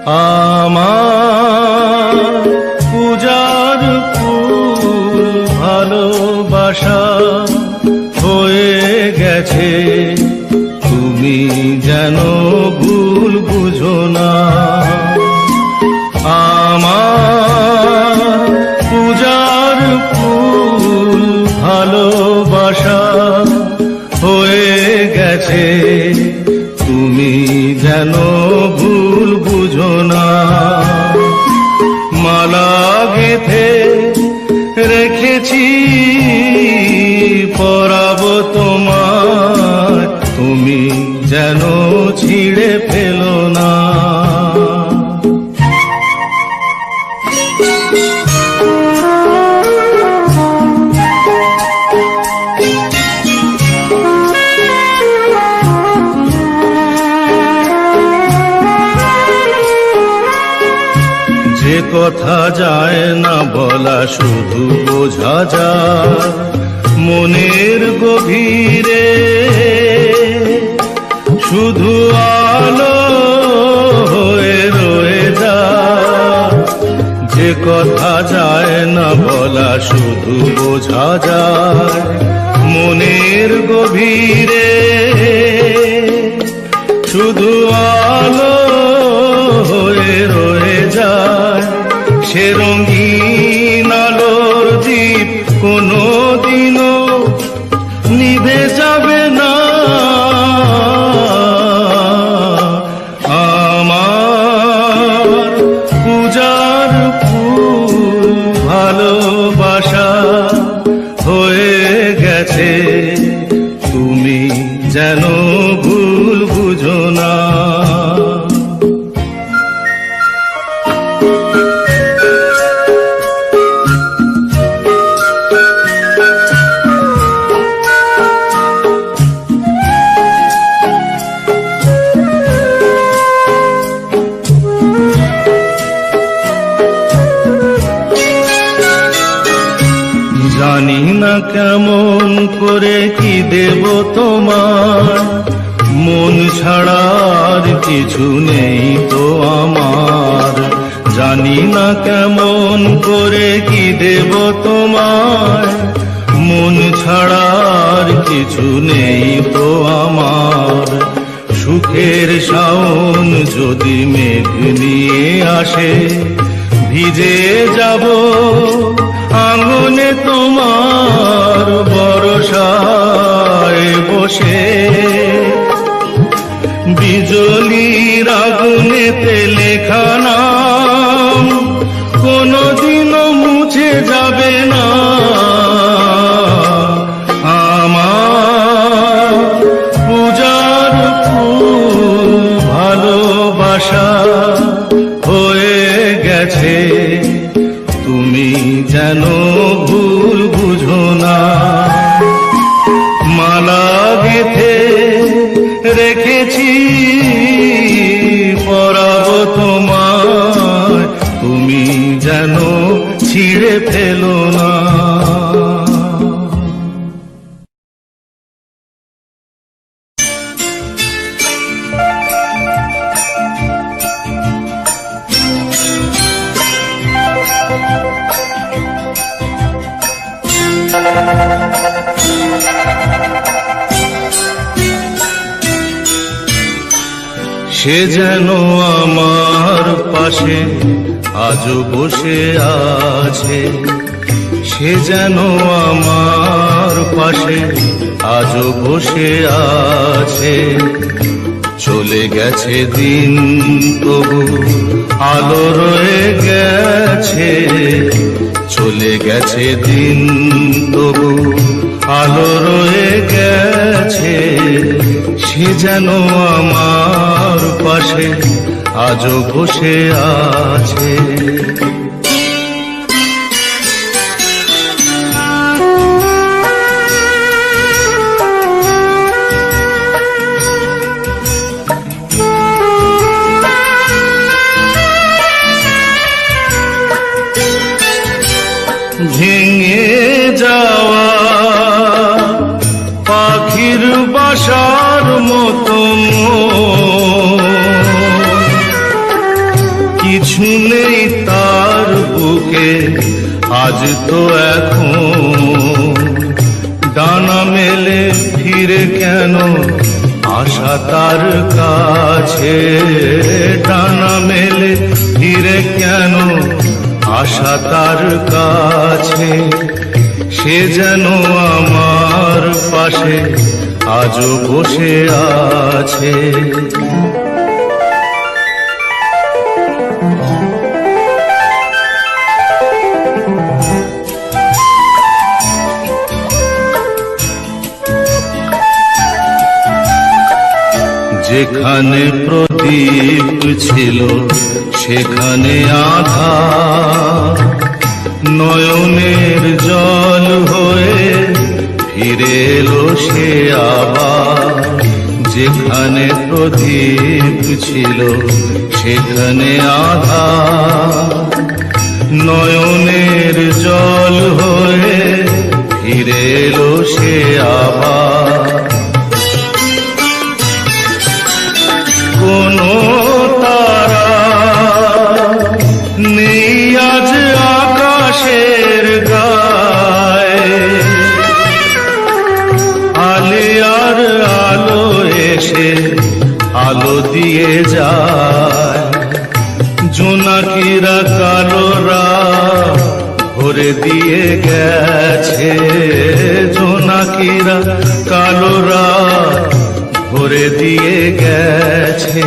আমার পূজার ফুল ভালোবাসা হয়ে গেছে, তুমি যেন ভুল বুঝো না। আমার পূজার ফুল ভালোবাসা হয়ে গেছে, তুমি যেন ভুল বুঝো না। মালা গেঁথে রেখেছি পরাবো তোমায়, তুমি যেন ছিঁড়ে ফেলো না। যে কথা যায় না বলা শুধু বোঝা যায় মনের গভীরে, শুধু আলো হয়ে রয়ে যায়। যে কথা যায় না বলা শুধু বোঝা যায় মনের গভীরে, শুধু আলো হয়ে রয়ে যায়। সে রঙিন আলোর দ্বীপ কোনোদিনও নিভে যাবে না। আমার পূজার ফুল ভালোবাসা হয়ে গেছে, তুমি যেন ভুল বুঝো না। জানি না কেমন করে কি দেব তোমার, মন ছাড়ার কিছু নেই তো আমার। জানি না কেমন করে কি দেব তোমার, মন ছাড়ার কিছু নেই তো আমার। সুখের শাওন যদি মেঘ নিয়ে আসে, ভিজে যাব আঙ্গনে তোমার বরসায় বসে। বিজলির আগুনেতে লেখা নাম কোনোদিনও মুছে যাবে না। আমার পূজার ফুল ভালোবাসা হয়ে গেছে, তুমি যেন ভুল বুঝো না। মালা গেঁথে রেখেছি পরাবো তোমায়, তুমি যেন ছিঁড়ে ফেলো না। সে যেন আমার পাশে আজও বসে আছে, সে যেন আমার পাশে আজও বসে আছে। চলে গেছে দিন তবু আলো রয়ে গেছে, চলে গেছে দিন তবু আলো রয়ে গেছে। সে যেন আমার পাশে আজও বসে আছে। ভেঙে যাওয়া পাখির বাসার মতো কিছু নেই তার বুকে আজ তো এখন, ডানা মেলে ফিরে কেন আশা তার কাছে, ডানা মেলে ফিরে কেন আশা তার কাছে, সে যেন আমার পাশে আজও বসে আছে। যেখানে প্রদীপ ছিল সেখানে আধার, নয়নের জল হয়ে ফিরে এলো সে আবার। যেখানে প্রদীপ ছিল সেখানে আধার, নয়নের জল হয়ে ফিরে এলো সে আবার। কোনো তারা নেই আজ আকাশের গায়ে, আলে আর আলো এসে আলো দিয়ে যায়। জোনাকিরা কালোরা ভরে দিয়ে গেছে, জোনাকিরা কালোরা ভরে দিয়ে গেছে,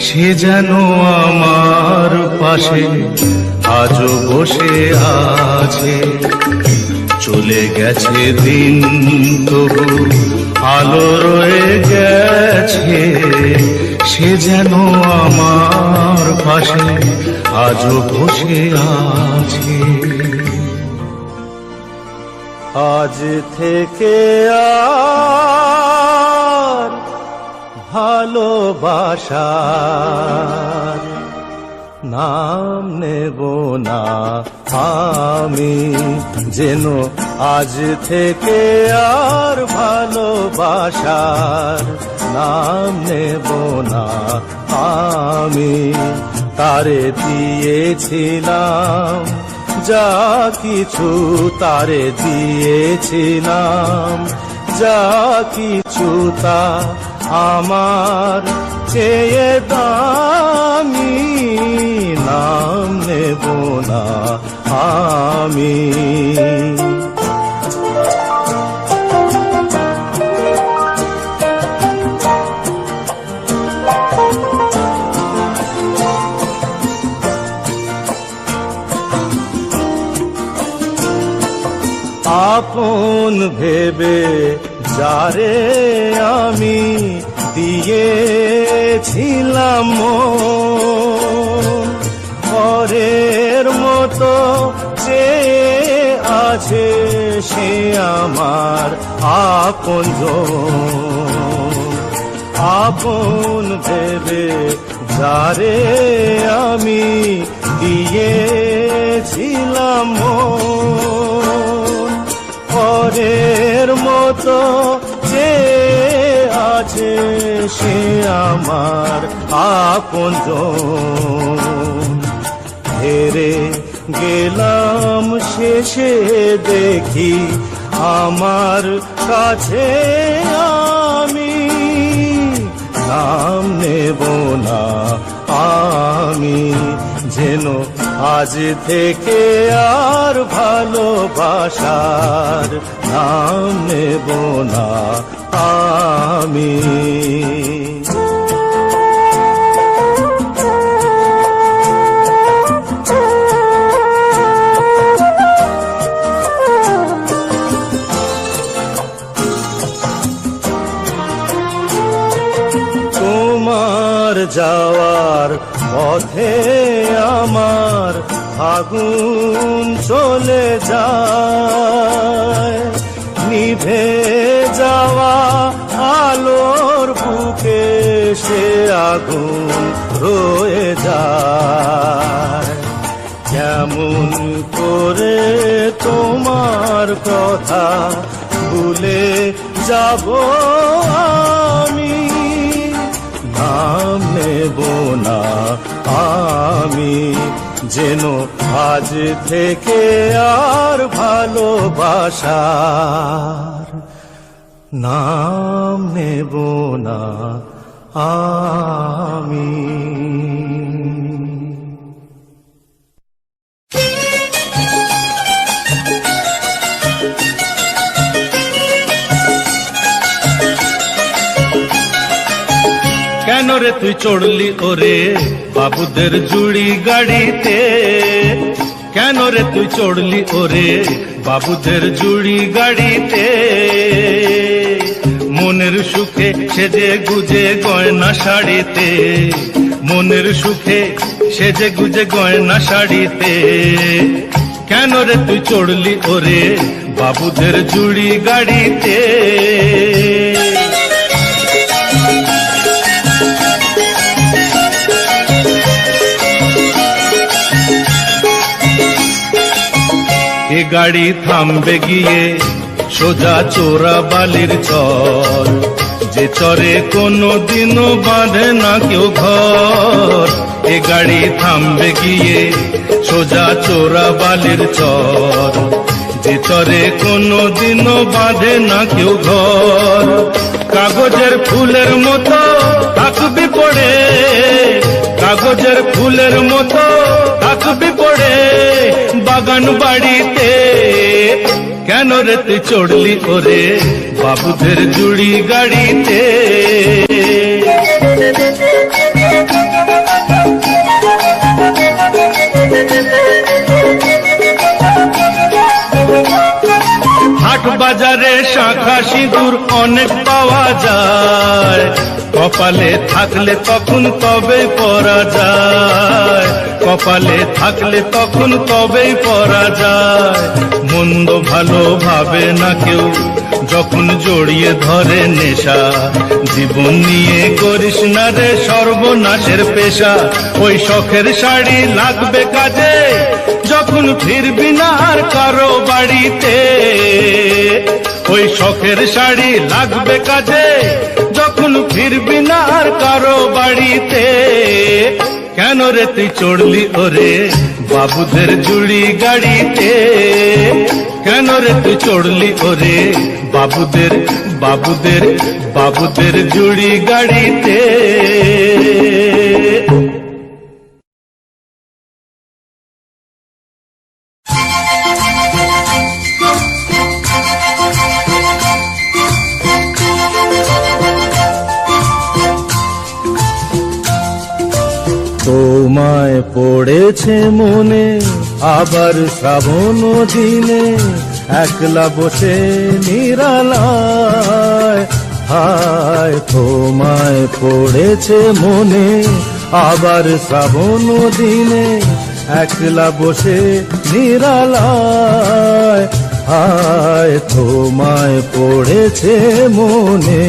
সে যেন আমার পাশে আজও বসে আছে। চলে গেছে দিন তবু আলো রয়ে গেছে, সে যেন আমার পাশে আজও বসে আছে। আজ থেকে আর ভালোবাসার নাম নেব না আমি, যেন আজ থেকে আর ভালোবাসার নাম নেব না আমি। তারে দিয়েছিলাম যা কিছু, তারে দিয়েছিলাম যা কিছু, তা আমার চেয়ে দামি, নাম নেব না আমি। আপন ভেবে যারে আমি দিয়েছিলাম পরের মতো যে আছে সে আমার আপনজন। আপন ভেবে যারে আমি দিয়েছিলাম পরের মতো যে আছে সে আমার আপনজন। হেরে গেলাম শেষে দেখি আমার কাছে আমি, নাম নেব না আমি, যেন আজ থেকে আর ভালোবাসার নাম নেব না আমি। তোমার যাওয়ার পথে আমার আগুন চলে যায়, নিভে যাওয়া আলোর বুকে সে আগুন রয়ে যায়। কেমন করে তোমার কথা ভুলে যাব আমি, নাম নেব না আমি যেন আজ থেকে আর ভালোবাসার নাম নেব না আমি। কেন রে তুই চড়লি ওরে বাবুদের জুড়ি গাড়িতে? কেন রে তুই চড়লি ওরে বাবুদের জুড়ি গাড়িতে? মনের সুখে সেজে গুজে গয়না শাড়িতে, মনের সুখে সেজে গুজে গয়না শাড়িতে। কেন রে তুই চড়লি ওরে বাবুদের জুড়ি গাড়িতে? এ গাড়ি থামবে গিয়ে সোজা চোরা বালির চর, যে চরে কোনো দিনও বাঁধে না কেউ ঘর। এ গাড়ি থামবে গিয়ে সোজা চোরা বালির চর, যে চরে কোনো দিনও বাঁধে না কেউ ঘর। কাগজের ফুলের মতো থাকবি পড়ে, কাগজের ফুলের মতো থাকবি পড়ে বাগান বাড়িতে। কেন রে তুই চড়লি ওরে বাবুদের জুড়ি গাড়িতে? হাট বাজারে শাঁখা সিঁদুর অনেক পাওয়া যায়, কপালে থাকলে তখন তবেই পরা যায়, কপালে থাকলে তখন তবেই পরা যায়। মন্দ ভালো ভাবে না কেউ যখন জড়িয়ে ধরে নেশা, জীবন নিয়ে করিস না রে সর্বনাশের পেশা। ওই শখের শাড়ি লাগবে কাজে যখন ফিরবি না আর কারো বাড়িতে, ওই শখের শাড়ি লাগবে কাজে যখন ফিরবি না আর কারো বাড়িতে। কেন রে তুই চড়লি ওরে বাবুদের জুড়ি গাড়িতে? কেন রে তুই চড়লি ওরে বাবুদের বাবুদের বাবুদের জুড়ি গাড়িতে? তোমায় পড়েছে মনে আবার শ্রাবণ দিনে, একলা বসে নিরালায়। হায় তোমায় পড়েছে মনে আবার শ্রাবণ দিনে, একলা বসে নিরালায়। হায় তোমায় পড়েছে মনে।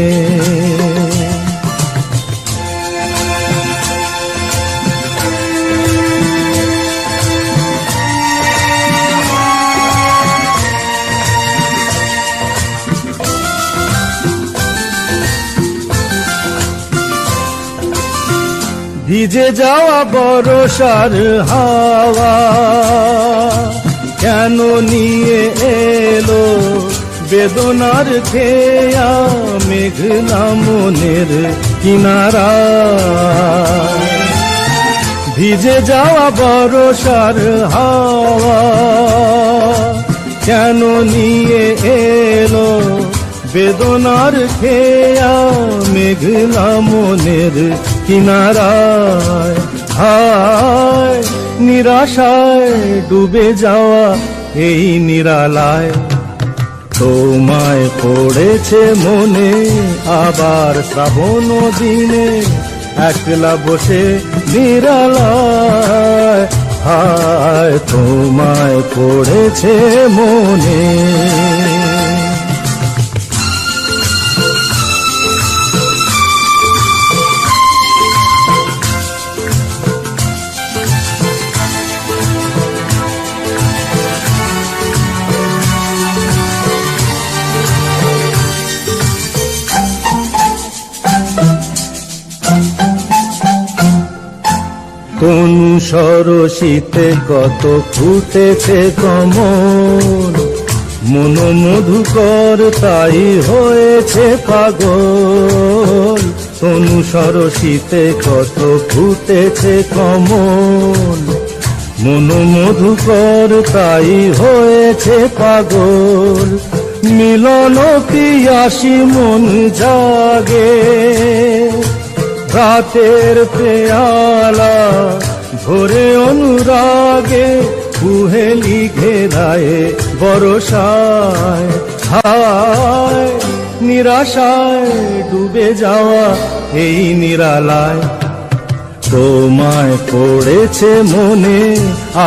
ভিজে যাওয়া বরষার হাওয়া কেন নিয়ে এলো বেদনার খেয়া মেঘনা মনের কিনারা। ভিজে যাওয়া বরষার হাওয়া কেন নিয়ে এলো বেদনার খেয়া মেঘলা মনের কিনারায়। হায় নিরাশায় ডুবে যাওয়া এই নিরালায়, তোমায় পড়েছে মনে আবার শ্রাবণ দিনে, একলা বসে নিরালায়। হায় তোমায় পড়েছে মনে। কোন সরসিতে কত ফুটেছে কমল, মন মধুকর তাই হয়েছে পাগল। তনু সরসিতে কত ফুটেছে কমল, মন মধুকর তাই হয়েছে পাগল। মিলন পিয়াসী মন জাগে, রাতের পেয়ালা ভোরে অনুরাগে, কুহেলি ঘেরায় বরসায়। হায় নিরাশায় ডুবে যাওয়া এই নিরালায়, তোমায় পড়েছে মনে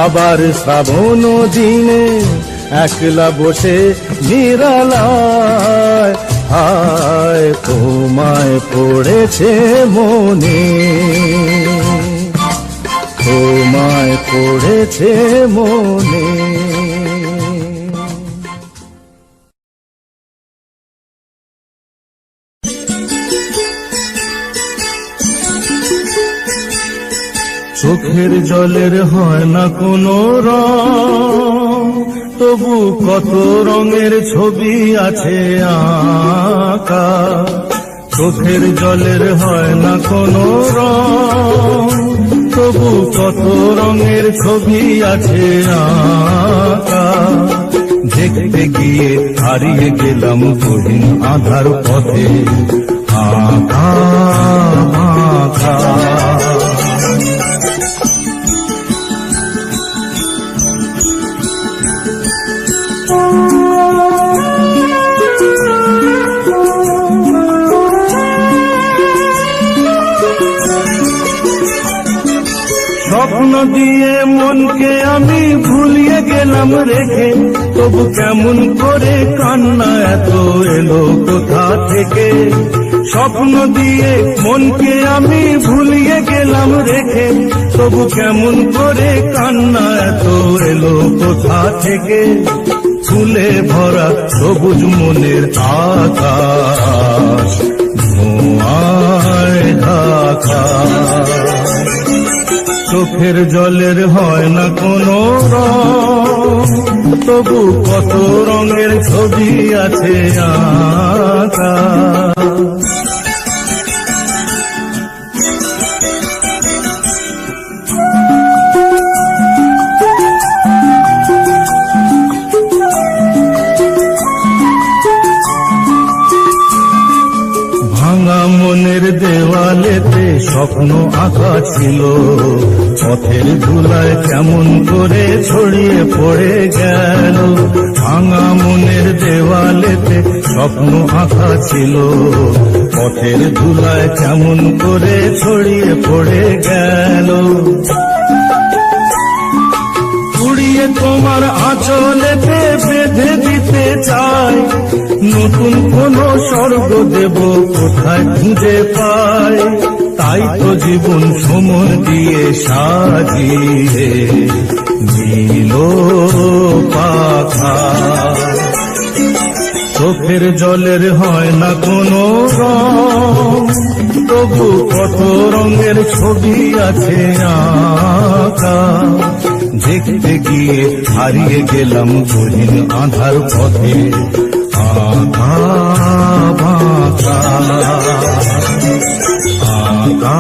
আবার শ্রাবণ দিনে, একলা বসে নিরালায়। হায় তোমায় পড়েছে মনে, তোমায় পড়েছে মনে। চোখের জলের হয় না কোনো রং, তবু কত রঙের ছবি আছে আঁকা। চোখের জলের হয় না কোনো রং, তবু কত রঙের ছবি আছে আঁকা। দেখতে গিয়ে হারিয়ে গেলাম গহীন আধার পথে, আঁকা আঁকা। স্বপ্ন দিয়ে মনকে আমি ভুলিয়ে গেলাম রেখে, তবু কেমন করে কান্না এত এলো কোথা থেকে। স্বপ্ন দিয়ে মনকে আমি ভুলিয়ে গেলাম রেখে, তবু কেমন করে কান্না এত এলো কোথা থেকে। ফুলে ভরা সবুজ মনের আকাশ ধোঁয়ায় ঢাকা। চোখের জলের হয় না কোনো রং, তবু কত রঙের ছবি আছে আঁকা। ভাঙা মনের দেওয়ালেতে স্বপ্ন আঁকা ছিল, পথের ধুলায় কেমন করে ছড়িয়ে পড়ে গেল। ভাঙা মনের দেওয়ালেতে স্বপ্ন আঁকা ছিল, পথের ধুলায় কেমন করে ছড়িয়ে পড়ে গেল। উড়িয়ে তোমার আঁচলেতে বেঁধে দিতে চাই, নতুন কোন স্বর্গ দেব কোথায় খুঁজে পাই। তাই তো জীবন সময় দিয়ে সাজিয়ে দিল পাখা। চোখের জলের হয় না কোনো রং, তবু কত রঙের ছবি আছে আঁকা। দেখতে গিয়ে হারিয়ে গেলাম গহীন আধার পথে, আঁকা বাঁকা আঁকা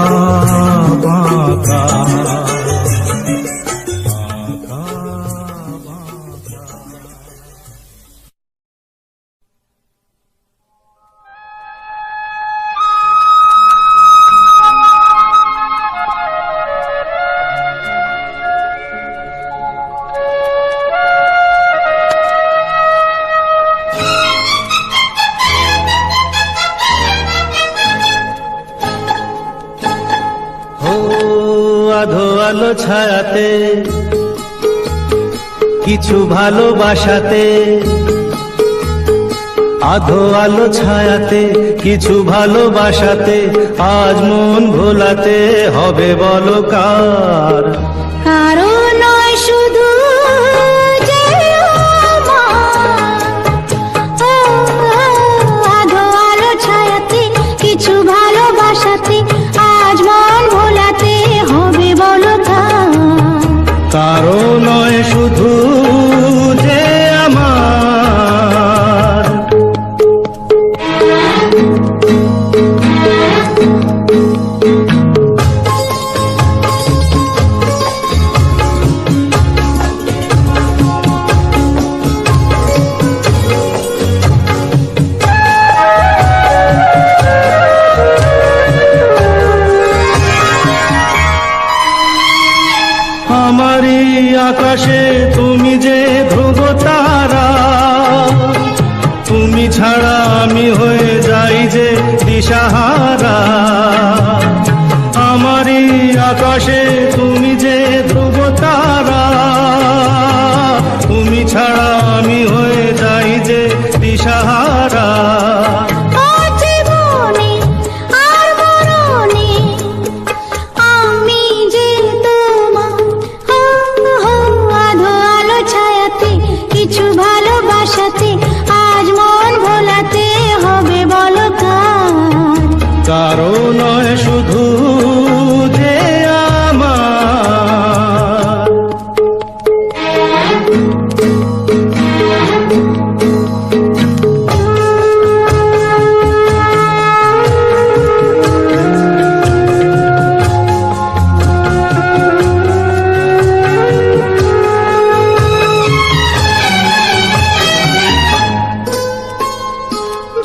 বাঁকা। আধো আলো ছায়াতে কিছু ভালোবাসাতে, আধো আলো ছায়াতে কিছু ভালোবাসাতে, আজ মন ভোলাতে হবে বলো কার। কারো নয় শুধু আধো আলো ছায়াতে কিছু ভালোবাসাতে, আজ মন ভোলাতে হবে বলো কার। আমারই আকাশে তুমি যে ধ্রুব তারা, তুমি ছাড়া আমি হয়ে যাই যে দিশাহারা। আমারই আকাশে তুমি যে ধ্রুব তারা, তুমি ছাড়া আমি হয়ে যাই যে দিশাহারা। ও জীবনে আর মরণে আমি যে তোমার, আধো আলো ছায়াতে কিছু ভালোবাসাতে আজ মন ভোলাতে হবে বলো কার। কারো নয় শুধু যে আমার।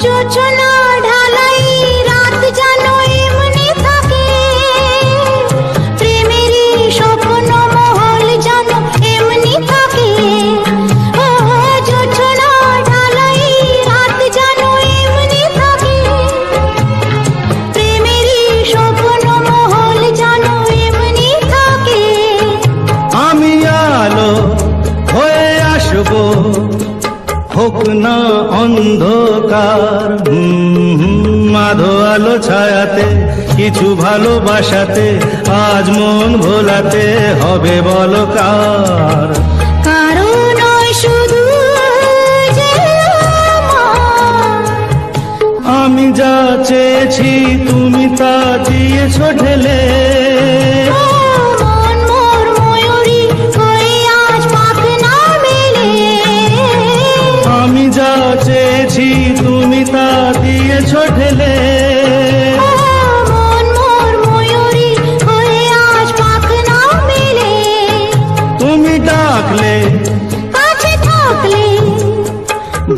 যোচনা ঢালাই রাত যেন এমনি থাকে, প্রেমেরই স্বপ্ন মহল যেন এমনি থাকে। ও যোচনা ঢালাই রাত যেন এমনি থাকে, প্রেমেরই স্বপ্ন মহল যেন এমনি থাকে। আমি আলো হয়ে আসবো, হোক না অন্ধকার। আধো আলো ছায়াতে কিছু ভালোবাসাতে আজ মন ভোলাতে হবে বলো কার। কারো নয় শুধু যে আমার। আমি যা চেয়েছি তুমি তা দিয়েছো ঢেলে, ও মন মোর ময়ূরী হয়ে আজ পাখ না মেলে। আমি যা চেয়েছি তুমি তা দিয়েছো ঢেলে। ও মন মোর ময়ূরী হয়ে আজ পাখ না মেলে। তুমি ডাকলে কাছে থাকলে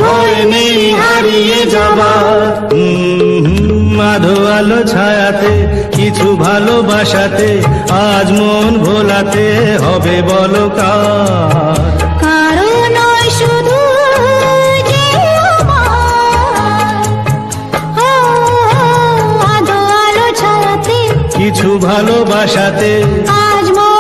ভয় নেই হারিয়ে যাবার। আধো আলো ছায়াতে কিছু ভালোবাসাতে আজ মন ভোলাতে হবে বলো কার। কারো নয় শুধু যে আমার। ও আধো আলো ছায়াতে কিছু ভালোবাসাতে আজ মন